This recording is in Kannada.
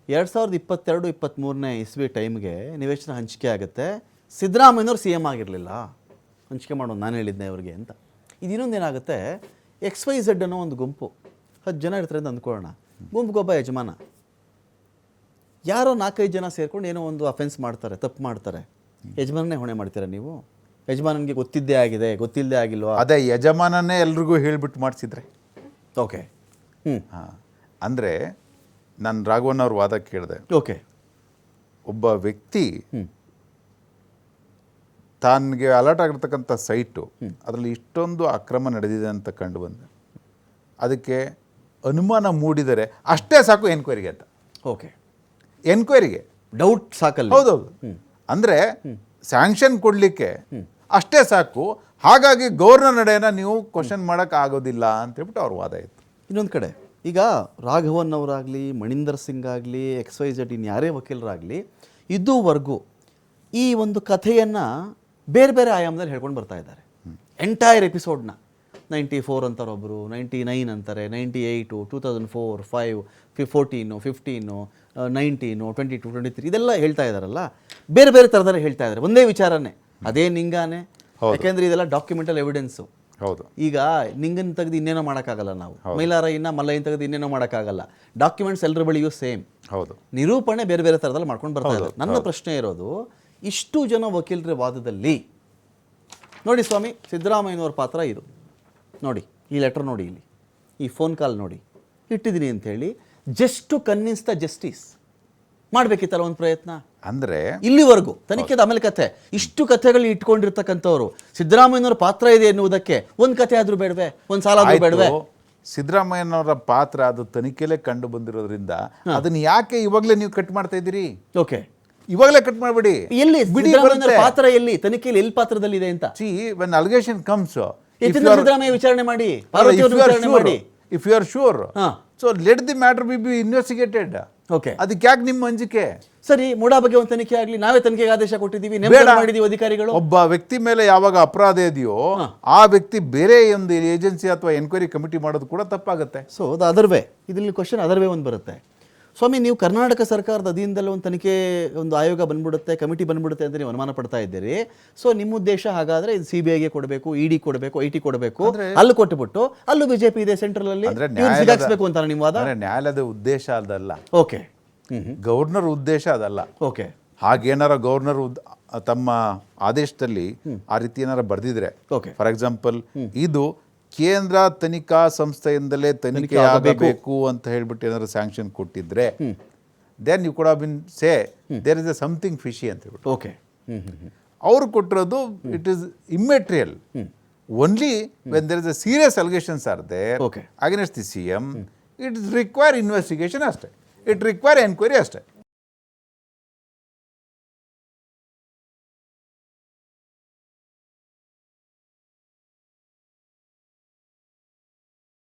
2022-23ನೇ ಇಸ್ವಿ ಟೈಮ್ಗೆ ನಿವೇಶನ ಹಂಚಿಕೆ ಆಗುತ್ತೆ. ಸಿದ್ದರಾಮಯ್ಯನವ್ರು ಸಿ ಎಮ್ ಆಗಿರಲಿಲ್ಲ, ಹಂಚಿಕೆ ಮಾಡೋದು ನಾನು ಹೇಳಿದ್ದೆ ಅವ್ರಿಗೆ ಅಂತ. ಇದು ಇನ್ನೊಂದೇನಾಗುತ್ತೆ, XYZ ಅನ್ನೋ ಒಂದು ಗುಂಪು 10 ಜನ ಇರ್ತಾರೆ ಅಂತ ಅಂದ್ಕೊಳ್ಳೋಣ. ಗುಂಪಿಗೊಬ್ಬ ಯಜಮಾನ, ಯಾರೋ 4-5 ಜನ ಸೇರ್ಕೊಂಡು ಏನೋ ಒಂದು ಅಫೆನ್ಸ್ ಮಾಡ್ತಾರೆ, ತಪ್ಪು ಮಾಡ್ತಾರೆ. ಯಜಮಾನನೇ ಹೊಣೆ ಮಾಡ್ತೀರಾ ನೀವು? ಯಜಮಾನನಿಗೆ ಗೊತ್ತಿದ್ದೇ ಆಗಿದೆ, ಗೊತ್ತಿಲ್ಲದೆ ಆಗಿಲ್ವಾ? ಅದೇ ಯಜಮಾನನೇ ಎಲ್ರಿಗೂ ಹೇಳಿಬಿಟ್ಟು ಮಾಡಿಸಿದ್ರೆ ಓಕೆ. ಹಾಂ, ಅಂದರೆ ನಾನು ರಾಘವನ್ ಅವ್ರ ವಾದ ಕೇಳಿದೆ. ಓಕೆ, ಒಬ್ಬ ವ್ಯಕ್ತಿ ತನಗೆ ಅಲರ್ಟ್ ಆಗಿರ್ತಕ್ಕಂಥ ಸೈಟು ಅದರಲ್ಲಿ ಇಷ್ಟೊಂದು ಅಕ್ರಮ ನಡೆದಿದೆ ಅಂತ ಕಂಡು ಬಂದೆ, ಅದಕ್ಕೆ ಅನುಮಾನ ಮೂಡಿದರೆ ಅಷ್ಟೇ ಸಾಕು ಎನ್ಕ್ವೈರಿಗೆ ಅಂತ. ಓಕೆ, ಎನ್ಕ್ವೈರಿಗೆ ಡೌಟ್ ಸಾಕಲ್ಲ? ಹೌದೌದು. ಅಂದರೆ ಸ್ಯಾಂಕ್ಷನ್ ಕೊಡಲಿಕ್ಕೆ ಅಷ್ಟೇ ಸಾಕು. ಹಾಗಾಗಿ ಗವರ್ನರ್ ನಡೆಯನ್ನ ನೀವು ಕ್ವಶನ್ ಮಾಡೋಕ್ಕೆ ಆಗೋದಿಲ್ಲ ಅಂತ ಹೇಳ್ಬಿಟ್ಟು ಅವ್ರ ವಾದ ಇತ್ತು. ಇನ್ನೊಂದು ಕಡೆ ಈಗ ರಾಘವನ್ ಅವರಾಗಲಿ, ಮಣಿಂದರ್ ಸಿಂಗ್ ಆಗಲಿ, XYZ ಇನ್ಯಾರೇ ವಕೀಲರಾಗಲಿ ಇದುವರೆಗೂ ಈ ಒಂದು ಕಥೆಯನ್ನು ಬೇರೆ ಬೇರೆ ಆಯಾಮದಲ್ಲಿ ಹೇಳ್ಕೊಂಡು ಬರ್ತಾ ಇದ್ದಾರೆ. ಎಂಟೈರ್ ಎಪಿಸೋಡ್ನ 94 ಅಂತಾರೆ ಒಬ್ಬರು, 99 ಅಂತಾರೆ, 98, 2004, 5, 14, 15, 19, 22, 23 ಇದೆಲ್ಲ ಹೇಳ್ತಾ ಇದ್ದಾರಲ್ಲ, ಬೇರೆ ಬೇರೆ ಥರದಲ್ಲಿ ಹೇಳ್ತಾ ಇದ್ದಾರೆ. ಒಂದೇ ವಿಚಾರನೇ, ಅದೇ ನಿಂಗಾನೆ. ಯಾಕೆಂದರೆ ಇದೆಲ್ಲ ಡಾಕ್ಯುಮೆಂಟಲ್ ಎವಿಡೆನ್ಸು. ಹೌದು. ಈಗ ನಿಂಗನ್ ತೆಗೆದು ಇನ್ನೇನೋ ಮಾಡೋಕ್ಕಾಗಲ್ಲ, ನಾವು ಮೈಲಾರಯ್ಯನ ಮಲ್ಲಯ್ಯನ ತೆಗೆದು ಇನ್ನೇನೋ ಮಾಡೋಕ್ಕಾಗಲ್ಲ. ಡಾಕ್ಯುಮೆಂಟ್ಸ್ ಎಲ್ಲರ ಬಳಿಯೂ ಸೇಮ್. ಹೌದು. ನಿರೂಪಣೆ ಬೇರೆ ಬೇರೆ ಥರದಲ್ಲಿ ಮಾಡ್ಕೊಂಡು ಬರ್ತಾ ಇದ್ದಾರೆ. ನನ್ನ ಪ್ರಶ್ನೆ ಇರೋದು, ಇಷ್ಟು ಜನ ವಕೀಲರ ವಾದದಲ್ಲಿ ನೋಡಿ ಸ್ವಾಮಿ, ಸಿದ್ದರಾಮಯ್ಯನವ್ರ ಪಾತ್ರ ಇದು ನೋಡಿ, ಈ ಲೆಟರ್ ನೋಡಿ, ಇಲ್ಲಿ ಈ ಫೋನ್ ಕಾಲ್ ನೋಡಿ ಇಟ್ಟಿದ್ದೀನಿ ಅಂಥೇಳಿ just to convince the justice ಮಾಡಬೇಕಿತ್ತಲ್ಲ ಒಂದು ಪ್ರಯತ್ನ. ಅಂದರೆ ಇಲ್ಲಿವರೆಗೂ ತನಿಖೆದ ಆಮೇಲೆ ಕಥೆ, ಇಷ್ಟು ಕಥೆಗಳು ಇಟ್ಕೊಂಡಿರ್ತಕ್ಕಂಥವ್ರು ಸಿದ್ದರಾಮಯ್ಯನವರ ಪಾತ್ರ ಇದೆ ಎನ್ನುವುದಕ್ಕೆ ಒಂದು ಕಥೆ ಆದರೂ ಬೇಡವೆ, ಒಂದು ಸಾಲ ಆದರೂ ಬೇಡವೆ? ಸಿದ್ದರಾಮಯ್ಯನವರ ಪಾತ್ರ ಅದು ತನಿಖೆಲೇ ಕಂಡು ಬಂದಿರೋದ್ರಿಂದ ಅದನ್ನ ಯಾಕೆ ಇವಾಗಲೇ ನೀವು ಕಟ್ ಮಾಡ್ತಾ ಇದ್ದೀರಿ? ಓಕೆ, ಇವಾಗಲೇ ಕಟ್ ಮಾಡಬೇಡಿ. ಎಲ್ಲಿ ಪಾತ್ರ, ಎಲ್ಲಿ ತನಿಖೆಯಲ್ಲಿ ಎಲ್ಲಿ ಪಾತ್ರದಲ್ಲಿ ಇದೆ ಅಂತ? when allegation comes, ಸಿದ್ದರಾಮಯ್ಯ ವಿಚಾರಣೆ ಮಾಡಿ, if you are sure, so let the matter be investigated. Okay, ಅದಕ್ಕೆ ಯಾಕೆ ನಿಮ್ಮ ಅಂಜಿಕೆ? ಸರಿ, ಮೂಡಾ ಬಗ್ಗೆ ಒಂದು ತನಿಖೆ ಆಗಲಿ, ನಾವೇ ತನಿಖೆಗೆ ಆದೇಶ ಕೊಟ್ಟಿದ್ದೀವಿ, ಮಾಡಿದೀವಿ ಅಧಿಕಾರಿಗಳು. ಒಬ್ಬ ವ್ಯಕ್ತಿ ಮೇಲೆ ಯಾವಾಗ ಅಪರಾಧ ಇದೆಯೋ ಆ ವ್ಯಕ್ತಿ ಬೇರೆ ಒಂದು ಏಜೆನ್ಸಿ ಅಥವಾ ಎನ್ಕ್ವೈರಿ ಕಮಿಟಿ ಮಾಡೋದು ಕೂಡ ತಪ್ಪಾಗುತ್ತೆ. ಸೊ ಅದು ಅದರ್ವೇ, ಇದರಲ್ಲಿ ಕ್ವಶನ್ ಅದರ್ವೇ ಒಂದು ಬರುತ್ತೆ. ಸ್ವಾಮಿ, ನೀವು ಕರ್ನಾಟಕ ಸರ್ಕಾರದ ಅಧೀನದಲ್ಲಿ ಒಂದು ತನಿಖೆ, ಒಂದು ಆಯೋಗ ಬಂದ್ಬಿಡುತ್ತೆ, ಕಮಿಟಿ ಬಂದ್ಬಿಡುತ್ತೆ ಅಂತ ನೀವು ಅನುಮಾನ ಪಡ್ತಾ ಇದ್ದೀರಿ. ಸೊ ನಿಮ್ಮ ಉದ್ದೇಶ ಹಾಗಾದ್ರೆ ಇದು CBIಗೆ ಕೊಡಬೇಕು, ED ಕೊಡಬೇಕು, IT ಕೊಡಬೇಕು, ಅಲ್ಲಿ ಕೊಟ್ಟುಬಿಟ್ಟು ಅಲ್ಲೂ BJP ಇದೆ ಸೆಂಟ್ರಲ್ ಅಲ್ಲಿ ಸಿಗಾಕ್ಸ್ಬೇಕು ಅಂತ ನಿಮ್ಮ ವಾದ? ನ್ಯಾಯಾಲಯದ ಉದ್ದೇಶ ಅದಲ್ಲ. ಓಕೆ, ಗವರ್ನರ್ ಉದ್ದೇಶ ಅದಲ್ಲ. ಓಕೆ, ಹಾಗೇನಾರ ಗವರ್ನರ್ ತಮ್ಮ ಆದೇಶದಲ್ಲಿ ಆ ರೀತಿ ಏನಾರ ಬರ್ದಿದ್ರೆ, ಫಾರ್ ಎಕ್ಸಾಂಪಲ್ ಇದು ಕೇಂದ್ರ ತನಿಖಾ ಸಂಸ್ಥೆಯಿಂದಲೇ ತನಿಖೆ ಆಗಬೇಕು ಅಂತ ಹೇಳ್ಬಿಟ್ಟು ಏನಾದ್ರು ಸ್ಯಾಂಕ್ಷನ್ ಕೊಟ್ಟಿದ್ರೆ, then you could have been say there is a something fishy ಅಂತ ಹೇಳ್ಬಿಟ್ಟು. ಓಕೆ, ಅವ್ರು ಕೊಟ್ಟಿರೋದು it is immaterial. Only when there is a serious allegations are there against the CM, it is require investigation ಅಷ್ಟೇ, ಇಟ್ ರಿಕ್ವೈರ್ ಎನ್ಕ್ವೈರಿ ಅಷ್ಟೇ.